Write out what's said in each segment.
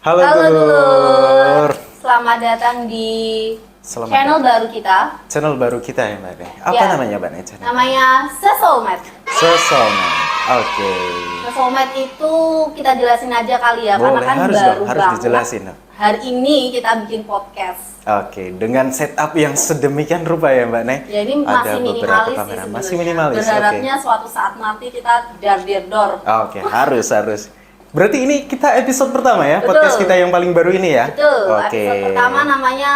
Halo Halo Dulur. Dulur, selamat datang di Selamat channel datang. baru kita. Channel baru kita ya Mbak Ne. Apa Ya. namanya Mbak Ne? Channel? Namanya Sesoulmate. Sesoulmate. Oke. Sesoulmate itu kita jelasin aja kali ya, karena Boleh, kan harus baru dong, harus banget. dijelasin dong. Hari ini kita bikin podcast. Oke, dengan setup yang sedemikian rupa ya Mbak Ne. Ya ini Ada masih beberapa minimalis sih kamera. sebenarnya. Masih minimalis. Berharapnya suatu saat nanti kita dar-der-dor. Oke, harus. Berarti ini kita episode pertama ya, Betul. podcast kita yang paling baru ini ya. Betul, Oke. episode pertama namanya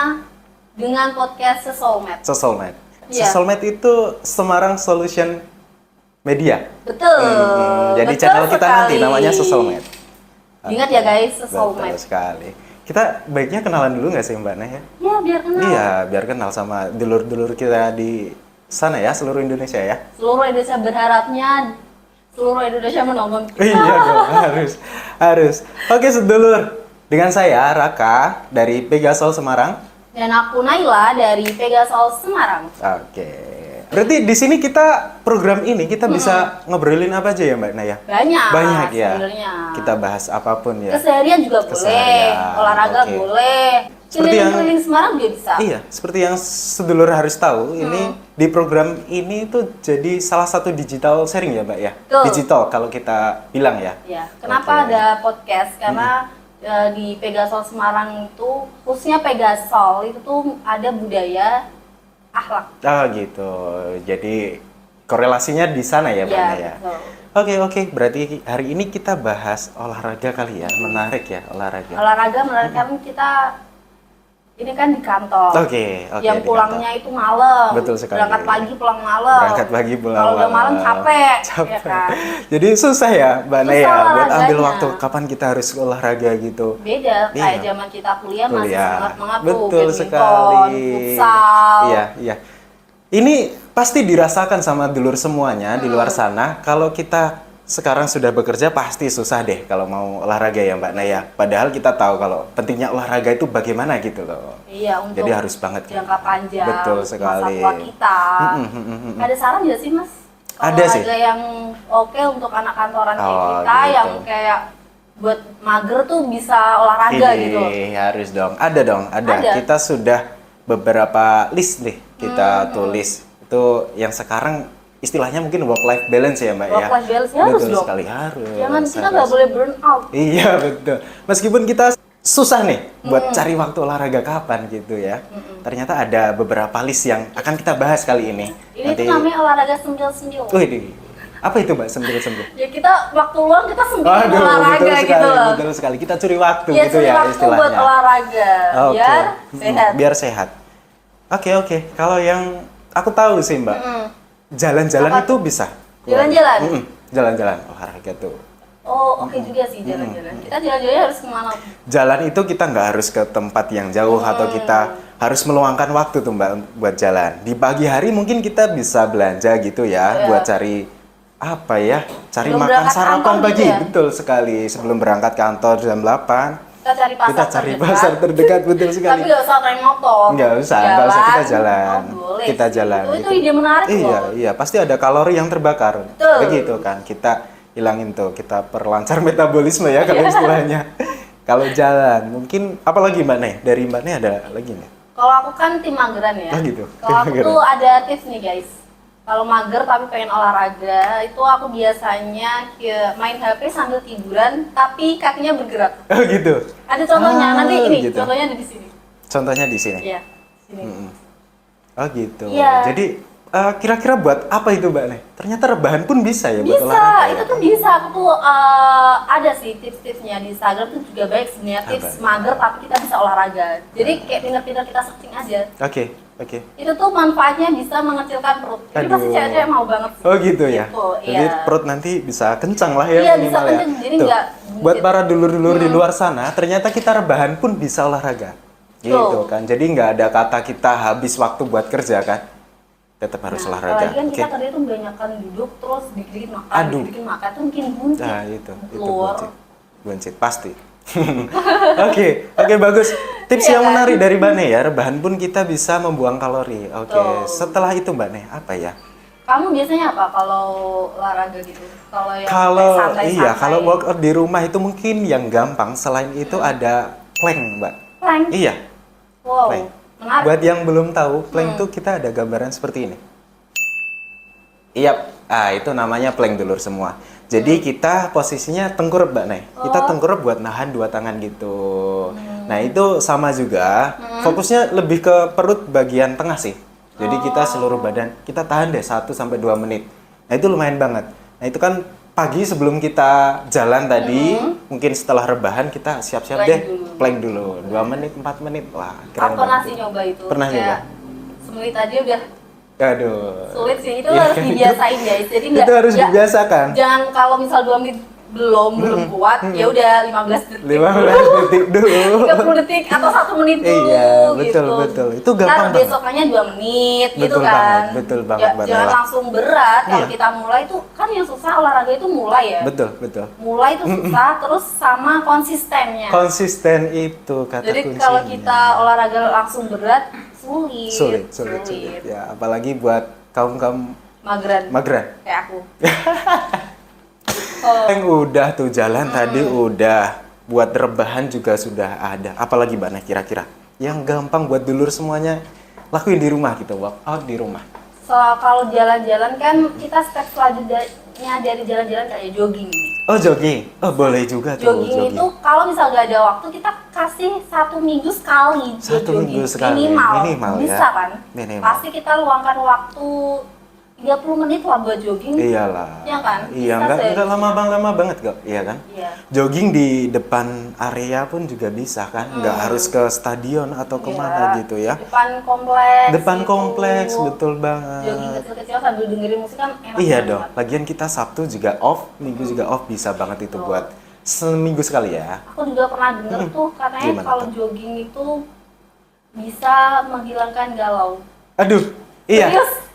dengan podcast Sesoulmate. Sesoulmate. Iya. Sesoulmate itu Semarang Solution Media. Betul. Jadi Betul channel kita nanti sekali. namanya Sesoulmate. Ingat ya guys, Betul Sesoulmate. sekali. Kita baiknya kenalan dulu nggak sih Mbak Neh ya? Ya biar kenal. Iya, biar kenal sama dulur-dulur kita di sana ya, seluruh Indonesia ya. Seluruh Indonesia berharapnya seluruh Indonesia menonton kita. Iya dong, harus. Oke sedulur, dengan saya Raka dari Pegasol Semarang. Dan aku Naila dari Pegasol Semarang. Oke. Berarti di sini kita program ini kita bisa ngobrolin apa aja ya Mbak Naya? Banyak Ya. sebenarnya. Kita bahas apapun ya. Keseharian juga boleh, Keseharian, olahraga oke. boleh. Seperti yang- Keliling-keliling Semarang juga bisa. Iya, seperti yang sedulur harus tahu, ini di program ini tuh jadi salah satu digital sharing ya, Mbak ya. Betul. Digital kalau kita bilang ya. Ya, kenapa Oke. ada podcast? Karena di Pegasol Semarang itu, khususnya Pegasol itu tuh ada budaya akhlak. Ah gitu. Jadi korelasinya di sana ya, Mbak Ya, ya. betul. Oke. Berarti hari ini kita bahas olahraga kali ya. Menarik ya olahraga. Olahraga menarik kan kita ini kan di kantor. Oke, Yang di pulangnya itu malam. Betul sekali. Berangkat pagi pulang malam. Berangkat pagi pulang Kalau udah malam capek. Ya kan? Jadi susah ya, Mbak Susah Naya, buat ambil olahraganya. waktu kapan kita harus olahraga gitu. Beda kayak Iya. zaman kita kuliah masih Kuliah. semangat tuh. Betul Badminton, sekali. futsal. Iya. Ini pasti dirasakan sama dulur semuanya di luar sana. Kalau kita sekarang sudah bekerja pasti susah deh kalau mau olahraga ya Mbak Naya. Padahal kita tahu kalau pentingnya olahraga itu bagaimana gitu loh. Iya, untuk Jadi harus banget kan. jangka panjang. Betul masa sekali. tua kita. Ada saran nggak sih Mas? Ada sih. Olahraga yang oke untuk anak kantoran kayak Oh, kita gitu. yang kayak buat mager tuh bisa olahraga gitu. Harus dong. Ada dong, ada. Ada. Kita sudah beberapa list nih kita tulis. Itu yang sekarang istilahnya mungkin work life balance ya Mbak ya. Work life balance ya harus Betul dong. sekali, harus. Jangan kita harus. nggak boleh burn out. Iya betul. Meskipun kita susah nih buat cari waktu olahraga kapan gitu ya. Ternyata ada beberapa list yang akan kita bahas kali ini. Ini tuh namanya olahraga sembil-sembil. Wih, apa itu Mbak sembil-sembil? Ya kita waktu luang kita sembil olahraga gitu loh. betul sekali. Kita curi waktu Ya gitu cari ya waktu istilahnya. buat olahraga Oke. biar sehat. Biar sehat. Oke. Kalau yang aku tahu sih Mbak, jalan-jalan Apa itu bisa. Jalan-jalan? Jalan-jalan olahraga tuh. Oh oke juga sih jalan-jalan. Kita jalan-jalan harus kemana? Jalan itu kita nggak harus ke tempat yang jauh atau kita harus meluangkan waktu tuh Mbak buat jalan. Di pagi hari mungkin kita bisa belanja gitu ya, Iya. buat cari apa ya? Cari Sebelum makan berangkat sarapan kantor pagi. gitu ya? Betul sekali. Sebelum berangkat kantor jam 8, Kita cari pasar kita cari terdekat. pasar terdekat betul sekali. Tapi nggak usah naik motor. Nggak usah kita jalan. Oh, boleh. Kita jalan. Itu gitu. ide menarik Iya, loh. iya, pasti ada kalori yang terbakar. Betul. Begitu kan. Kita hilangin tuh, kita perlancar metabolisme ya kalau istilahnya. Kalau jalan, mungkin apalagi Mbak Neh? Dari Mbak Neh ada lagi nih? Kalau aku kan tim mageran ya. Oh, gitu. Kalau aku Tim mageran. tuh ada tips nih guys. Kalau mager tapi pengen olahraga, itu aku biasanya main HP sambil tiduran, tapi kakinya bergerak. Oh gitu. Ada contohnya, Ah, nanti ini gitu. contohnya ada di sini. Contohnya di sini. Iya, sini. Oh gitu. Iya. Jadi kira-kira buat apa itu Mbak Neh? Ternyata rebahan pun bisa ya buat Bisa, olahraga. itu tuh bisa. Aku tuh ada sih tips-tipsnya di Instagram tuh juga baik sebenarnya tips mager tapi kita bisa olahraga. Jadi kayak pinter-pinter kita searching aja. Oke. Itu tuh manfaatnya bisa mengecilkan perut. Jadi pasti Aduh. cewek-cewek mau banget sih. Oh gitu ya. Gitu, Jadi iya. perut nanti bisa kencang lah ya Iya, bisa minimal ya. kencang, jadi Tuh, nggak buat buncit. para dulur-dulur di luar sana, ternyata kita rebahan pun bisa olahraga. Gitu Tuh. kan. Jadi nggak ada kata kita habis waktu buat kerja kan. Tetap harus olahraga. Apalagi kan Oke. kita kerja tuh banyakan duduk terus dikit-dikit makan, Aduh. dikit-dikit makan tuh mungkin buncit. Nah, itu Lur. buncit pasti. Oke, bagus. Tips Iya yang kan? menarik dari Mbak Neh ya, rebahan pun kita bisa membuang kalori. Oke, Betul. setelah itu Mbak Neh, apa ya? Kamu biasanya apa kalau olahraga gitu? Kalau yang Kalau kayak santai-santai? iya, kalau workout di rumah itu mungkin yang gampang. Selain itu ada plank, Mbak. Plank? Iya, Wow, plank. menarik. Buat yang belum tahu, plank itu kita ada gambaran seperti ini. Iya, itu namanya plank dulur semua. Jadi kita posisinya tengkurap, Mbak Nay. Kita tengkurap buat nahan dua tangan gitu. Nah, itu sama juga. Fokusnya lebih ke perut bagian tengah sih. Jadi kita seluruh badan, kita tahan deh 1-2 menit. Nah, itu lumayan banget. Nah, itu kan pagi sebelum kita jalan tadi, mungkin setelah rebahan kita siap-siap Plank deh. dulu. Plank dulu. 2 menit, 4 menit. Wah, keren Aku pernah banget. sih nyoba itu. Pernah Kayak nyoba? semenit aja udah Aduh. sulit sih. Itu Iya, harus dibiasain guys. Jadi itu harus dibiasakan. Jangan kalau misal 2 menit belum kuat, ya udah 15 detik. 15 detik dulu. 30 detik atau 1 menit dulu Iya, gitu. betul. Itu gampang Ntar banget. besokannya 2 menit gitu Betul kan. banget, betul banget, Mbak Jangan Nela. langsung berat. Kalau Iya. kita mulai tuh kan yang susah olahraga itu mulai ya. Betul. Mulai itu susah, terus sama konsistennya. Konsisten itu kata Jadi kuncinya. kalau kita olahraga langsung berat, sulit. Sulit. Ya, apalagi buat kaum Mageran kayak aku. yang udah tuh jalan tadi udah, buat rebahan juga sudah ada. Apalagi Mbak Nah kira-kira yang gampang buat dulur semuanya lakuin di rumah gitu, workout di rumah. So, kalau jalan-jalan kan kita step selanjutnya dari jalan-jalan kayak jogging. Oh jogging, oh boleh juga tuh Jogging itu kalau misal nggak ada waktu kita kasih 1 minggu sekali buat 1 minggu jogging. sekali, minimal ya. Bisa kan? Minimal. Pasti kita luangkan waktu 30 menit lah buat jogging. Iyalah. Iya kan? Iya, Bisa enggak sih. lama banget kok, iya kan? Iya. Jogging di depan area pun juga bisa kan, nggak harus ke stadion atau kemana Iya. gitu ya. Depan kompleks. Depan gitu. kompleks, betul banget. Jogging kecil-kecil sambil dengerin musik kan enak Iya banget. dong, lagian kita Sabtu juga off, Minggu juga off, bisa banget itu Betul. buat seminggu sekali ya. Aku juga pernah denger tuh katanya Gimana kalau tuh? jogging itu bisa menghilangkan galau. Aduh, iya. Serius?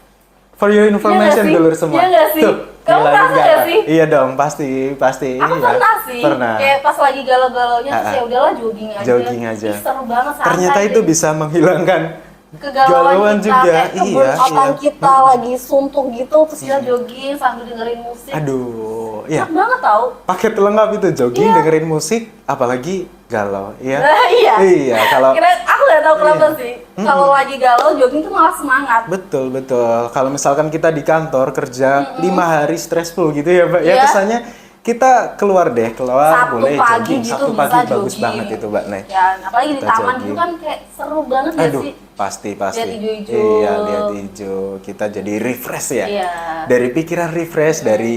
For your information Iya nggak sih? dulur semua. Iya nggak sih? Tuh, Kamu ngilangin merasa nggak galau. sih? Iya dong, pasti. Aku iya. pernah sih. Pernah. Kayak pas lagi galau-galaunya terus Ah, ya udahlah jogging aja. Jogging aja. Ih, seru banget santai. Ternyata itu deh. bisa menghilangkan Kegalauan kita, juga. kayak kebun otak Iya. kita lagi suntuk gitu terus kita jogging sambil dengerin musik. Aduh, iya. Enak banget tau. Paket lengkap itu jogging, Iya. dengerin musik, apalagi galau. Iya. Iya. Iya, kalau Aku nggak tahu kenapa sih. Kalau lagi galau jogging tuh malah semangat. betul. Kalau misalkan kita di kantor kerja 5 hari stressful gitu ya, Mbak. Ya Iya. kesannya kita keluar Sabtu boleh pagi jogging. gitu Sabtu bisa pagi bagus jogging. banget itu, Mbak Nay. Ya, apalagi di Kita taman jogging. itu kan kayak seru banget ya Aduh, sih. pasti. Lihat hijau-hijau. Iya, lihat hijau. Kita jadi refresh ya. Iya. Dari pikiran refresh, dari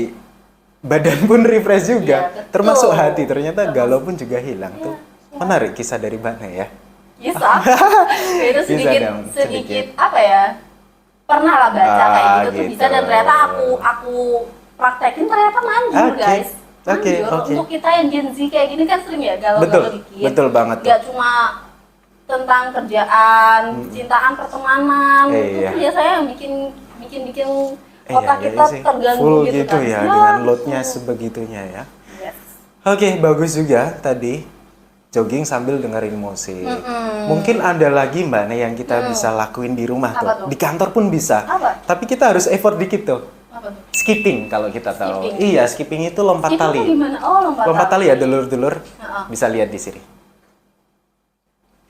badan pun refresh juga. Iya, betul. Termasuk hati. Ternyata galau pun juga hilang tuh. Menarik kisah dari Mbak Nay ya. Bisa. Itu Bisa sedikit, dong, sedikit. sedikit apa ya? Pernah lah baca kayak gitu tuh gitu. bisa dan ternyata aku praktekin ternyata manjur Oke. guys. Oke, Manjur. oke. Untuk kita yang Gen Z kayak gini kan sering ya galau-galau Betul, dikit. betul banget. Gak cuma tentang kerjaan, cintaan, pertemanan, itu Iya. tuh biasanya yang bikin otak Iya, kita sih. terganggu Full gitu kan. ya, dengan loadnya sebegitunya ya. Yes. Oke, bagus juga tadi jogging sambil dengerin musik. Mungkin ada lagi Mbak Nay yang kita bisa lakuin di rumah Apa tuh. tuh? Di kantor pun bisa. Apa? Tapi kita harus effort dikit tuh. Apa tuh? Skipping kalau kita tahu. Skipping. Iya, skipping itu lompat Itu tali. gimana? Oh, Lompat tali ya, dulur-dulur. Heeh. Bisa lihat di sini.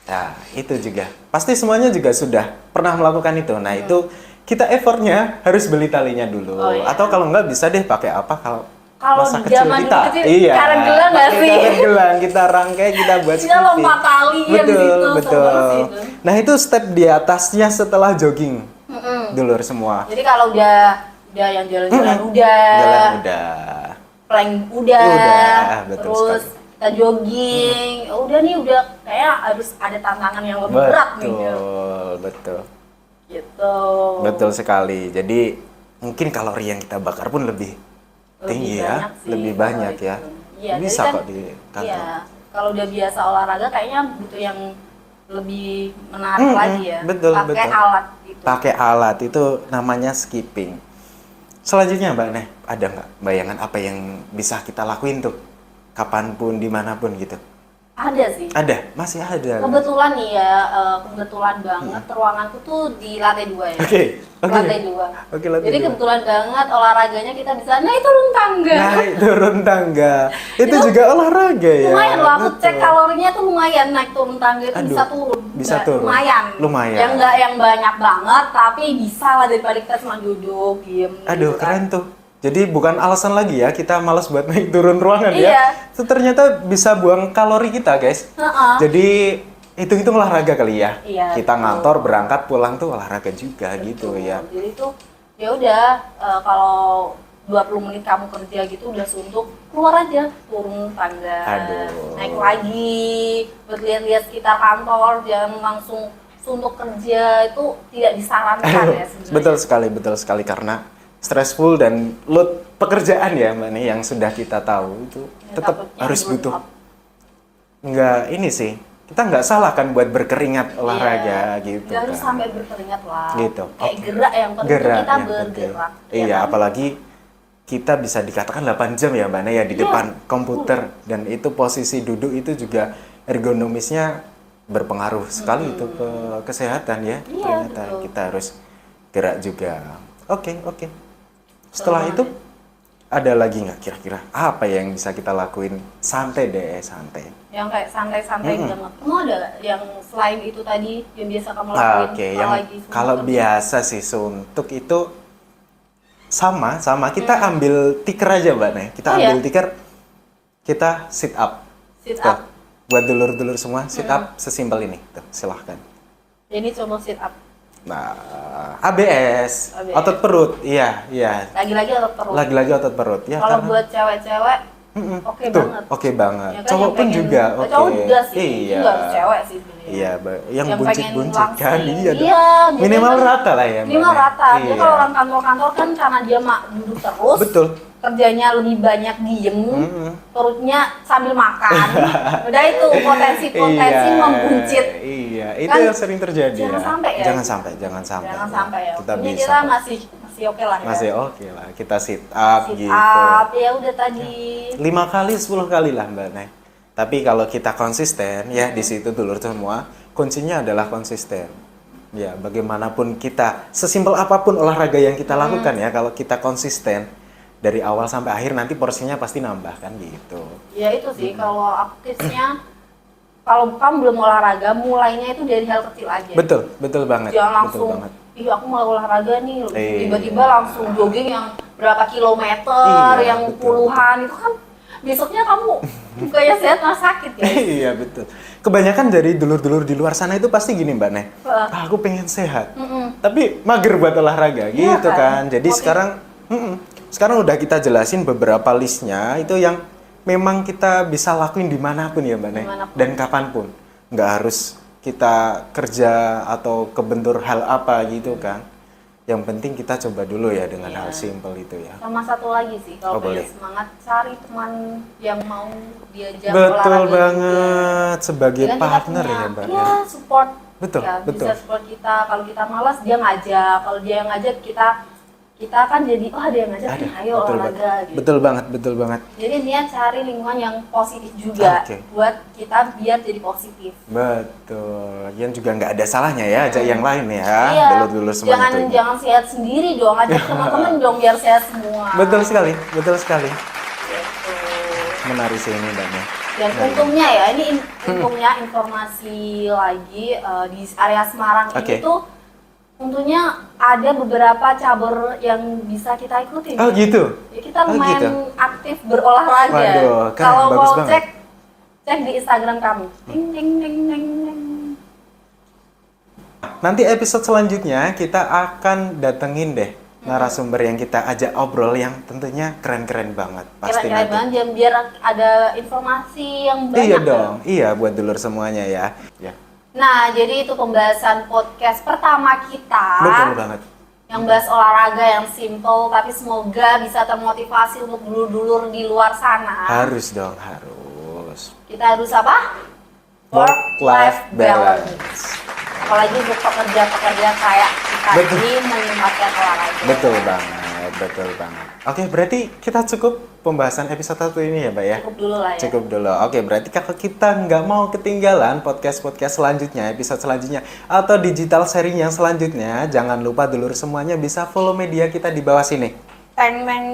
Nah, itu juga. Pasti semuanya juga sudah pernah melakukan itu. Nah, itu kita effortnya harus beli talinya dulu. Oh, iya. Atau kalau nggak bisa deh pakai apa kalau Kalau masa kecil zaman kita. kecil, Iya. karet gelang nggak pakai sih? karet gelang, kita rangkai, kita buat Kita skipping. lompat tali yang di situ, seru Betul. banget sih itu. Nah, itu step di atasnya setelah jogging. Dulur semua. Jadi kalau udah yang jalan-jalan Jalan udah. plank udah, betul terus sekali. kita jogging, udah nih udah kayak harus ada tantangan yang lebih berat nih. Betul. Gitu. Betul sekali. Jadi mungkin kalori yang kita bakar pun lebih tinggi ya, banyak sih lebih kalau banyak itu. ya. Iya, Bisa jadi kan- kok di kantor. Iya, kalau udah biasa olahraga kayaknya butuh yang lebih menarik lagi ya. betul, Pakai betul. alat gitu. Pakai alat itu namanya skipping. Selanjutnya Mbak Neh, ada nggak bayangan apa yang bisa kita lakuin tuh? Kapanpun, dimanapun gitu. Ada sih. Ada, masih ada. Kebetulan nih ya, kebetulan banget ruanganku tuh di lantai 2 ya. Oke. Lantai 2. Oke, lantai Jadi 2. kebetulan banget olahraganya kita bisa naik turun tangga. Naik turun tangga. Itu juga olahraga ya. Lumayan loh, aku Betul. cek kalorinya tuh lumayan naik turun tangga itu Aduh, bisa turun. bisa Nggak, turun. Lumayan. Lumayan. Yang nggak yang banyak banget, tapi bisa lah daripada kita cuma duduk, diem. Aduh, gitu kan. keren tuh. Jadi bukan alasan lagi ya kita malas buat naik turun ruangan Iya. ya. Itu ternyata bisa buang kalori kita, guys. Heeh. Jadi hitung-hitung olahraga kali ya. Iya, Kita betul. ngantor berangkat pulang tuh olahraga juga gitu Betul. ya. Jadi tuh ya udah kalau 20 menit kamu kerja gitu udah suntuk, keluar aja turun tangga. Aduh. Naik lagi, buat lihat-lihat sekitar kantor, jangan langsung suntuk kerja itu tidak disarankan Aduh, ya sebenarnya. betul sekali karena stressful dan load pekerjaan ya Mbak nih yang sudah kita tahu itu Ya, tetap takutnya harus burn butuh. out. Nggak ini sih, kita nggak salah kan buat berkeringat olahraga gitu Nggak harus kan. sampai berkeringat lah. Gitu. Kayak Oke. gerak yang penting Gerak kita yang penting. bergerak. Iya, kan? apalagi kita bisa dikatakan 8 jam ya Mbak Naya ya di Iya. depan komputer dan itu posisi duduk itu juga ergonomisnya berpengaruh sekali itu ke kesehatan ya. Iya, Ternyata betul. kita harus gerak juga. Oke. Setelah Betul itu ada lagi nggak kira-kira apa yang bisa kita lakuin santai deh, santai. Yang kayak santai-santai banget. Kamu ada nggak yang selain itu tadi yang biasa kamu Ah, lakuin? Oke, kalau yang lagi suntuk kalau kerja? biasa sih suntuk itu sama kita ambil tikar aja Mbak Nek. Kita Oh, ambil ya? tikar, kita sit up. Sit Tuh, up. buat dulur-dulur semua sit up sesimpel ini. Tuh, silahkan. Ini coba sit up. Nah, ABS, ABS. otot perut. Iya. Lagi-lagi otot perut. Lagi-lagi otot perut ya. Kalau karena- buat cewek-cewek, oke Tuh, banget. oke banget. Ya kan, Cowok yang pun pengen- juga oke. Cowok juga sih. Iya. Itu nggak harus cewek sih sebenarnya. Iya, yang pengen buncit-buncit kan. langsing. Iya, dong. Iya, biasanya Minimal kan rata lah ya. Mbak Minimal Nek. rata. Dia Iya. kalau orang kantor-kantor kan karena dia duduk terus. Betul. Kerjanya lebih banyak diem, perutnya sambil makan. Udah itu potensi Iya, membuncit. Iya, itu Kan yang sering terjadi jangan ya. sampai ya. Jangan sampai. Jangan sampai ya. Kita Ini bisa. kita kok. masih oke lah ya. Masih oke lah. Kita sit up Sit gitu. up, ya udah tadi. 5 kali, 10 kali lah Mbak Nek. Tapi kalau kita konsisten ya di situ dulur semua, kuncinya adalah konsisten. Ya, bagaimanapun kita, sesimpel apapun olahraga yang kita lakukan ya, kalau kita konsisten dari awal sampai akhir nanti porsinya pasti nambah kan gitu. Ya itu sih kalau aku tipsnya kalau kamu belum olahraga mulainya itu dari hal kecil aja. Betul banget. Jangan betul langsung banget. ih aku mau olahraga nih Iya. tiba-tiba langsung jogging yang berapa kilometer Iya, yang betul, puluhan itu kan besoknya kamu kayak sehat malah sakit ya. Iya betul. Kebanyakan dari dulur-dulur di luar sana itu pasti gini Mbak Nek. Aku pengen sehat, tapi mager buat olahraga Iya gitu kan? kan. Jadi sekarang udah kita jelasin beberapa listnya itu yang memang kita bisa lakuin dimanapun ya Mbak Nek. Dimanapun. Dan kapanpun. Nggak harus kita kerja atau kebentur hal apa gitu kan. Yang penting kita coba dulu ya dengan Iya. hal simple itu ya. Sama satu lagi sih kalau Oh, pengen boleh. semangat cari teman yang mau diajak Betul olahraga banget sebagai juga. Kan kita partner punya, ya Mbak. Iya, support. Betul, Ya, betul. bisa support kita. Kalau kita malas dia ngajak. Kalau dia yang ngajak kita kan jadi oh ada yang ngajak nih, ayo betul olahraga banget. gitu. Betul banget. Jadi dia cari lingkungan yang positif juga Oke. buat kita biar jadi positif. Betul. Yang juga nggak ada salahnya ya, ajak yang lain ya. Iya. Dulur-dulur semua Jangan itu. jangan sehat sendiri dong, ajak teman-teman dong biar sehat semua. Betul sekali. Gitu. Menarik sih ini Mbak Nek. Dan untungnya ya, ini untungnya informasi lagi di area Semarang Oke. ini tuh untungnya ada beberapa cabur yang bisa kita ikuti. Oh gitu. Ya, kita Oh, lumayan gitu. aktif berolahraga. Waduh, keren, Kalau bagus mau banget. cek di Instagram kami. Ding ding ding ding ding. Nanti episode selanjutnya kita akan datengin deh narasumber yang kita ajak obrol yang tentunya keren-keren banget. Pasti Keren-keren nanti. banget biar ada informasi yang banyak. Iya kan? dong. Iya buat dulur semuanya ya. Ya. Nah, jadi itu pembahasan podcast pertama kita. Betul banget. Yang bahas olahraga yang simple, tapi semoga bisa termotivasi untuk dulur-dulur di luar sana. Harus dong, harus. Kita harus apa? Work-life balance. Apalagi untuk pekerja-pekerja kayak kita Betul. ini menyempatkan olahraga. Betul banget. betul banget. Oke, berarti kita cukup pembahasan episode 1 ini ya, Mbak ya? Cukup dulu lah ya. Cukup dulu. Oke, berarti kalau kita nggak mau ketinggalan podcast-podcast selanjutnya, episode selanjutnya, atau digital sharing yang selanjutnya, jangan lupa dulur semuanya bisa follow media kita di bawah sini. Teng teng.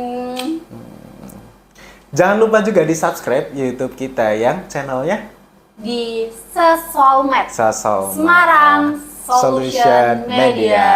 Jangan lupa juga di subscribe YouTube kita yang channelnya Di Sesolmed Sosol Semarang Solution Media.